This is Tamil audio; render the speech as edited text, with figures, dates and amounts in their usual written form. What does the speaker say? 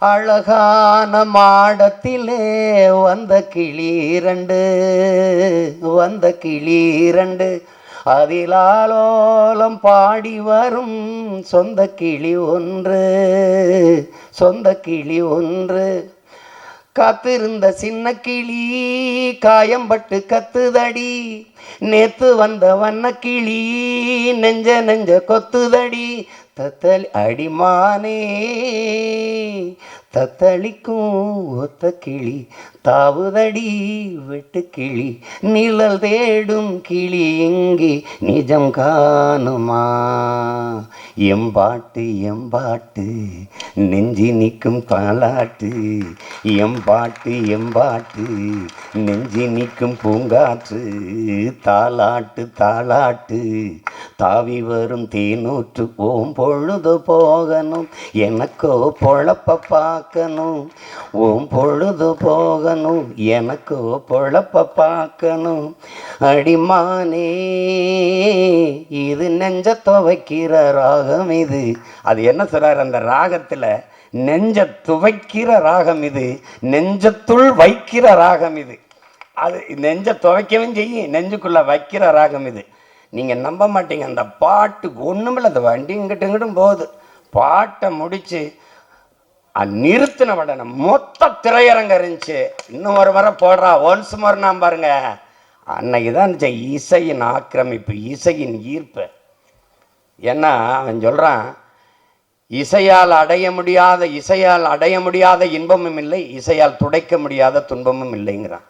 அழகான மாடத்திலே வந்த கிளீரண்டு, வந்த கிளீரண்டு, அதிலாலோலம் பாடி வரும் சொந்த கிளி ஒன்று, சொந்த கிளி ஒன்று. காத்திருந்த சின்ன கிளி காயம்பட்டு கத்துதடி, நேத்து வந்த வண்ண கிளி நெஞ்ச நெஞ்ச கொத்துதடி. தத்தளி அடிமானே தத்தளிக்கும் ஒத்த கிளி தாவுதடி வெட்டு கிளி, நிழல் தேடும் கிளி இங்கே நிஜம் காணுமா? எம்பாட்டு எம்பாட்டு நெஞ்சி நிற்கும் தாலாட்டு, எம்பாட்டு எம்பாட்டு நெஞ்சி நிற்கும் பூங்காற்று, தாலாட்டு தாலாட்டு தாவி வரும் தேனூற்று. ஓம் பொழுது போகணும் எனக்கோ பொழப்ப பார்க்கணும், ஓம் பொழுது போகணும் எனக்கோ பொழப்ப பார்க்கணும். அடிமானே இது நெஞ்ச துவைக்கிற ராகம் இது. அது என்ன சொல்றாரு அந்த ராகத்துல? நெஞ்ச துவைக்கிற ராகம் இது, நெஞ்சத்துள் வைக்கிற ராகம் இது. அது நெஞ்ச துவைக்கவும் செய்யும், நெஞ்சுக்குள்ள வைக்கிற ராகம் இது. நீங்கள் நம்ப மாட்டீங்க, அந்த பாட்டுக்கு ஒன்றுமில்ல, அந்த வண்டி இங்கிட்ட இங்கிட்டும் போகுது. பாட்டை முடித்து நிறுத்தின உடனே மொத்த திரையரங்க இருந்துச்சு. இன்னும் ஒரு முறை போடுறா, ஒன்ஸ் மோர் நான் பாருங்க. அன்னைக்கு தான் இருந்துச்சு இசையின் ஆக்கிரமிப்பு, இசையின் ஈர்ப்பு. ஏன்னா அவன் சொல்கிறான், இசையால் அடைய முடியாத இன்பமும் இல்லை, இசையால் துடைக்க முடியாத துன்பமும் இல்லைங்கிறான்.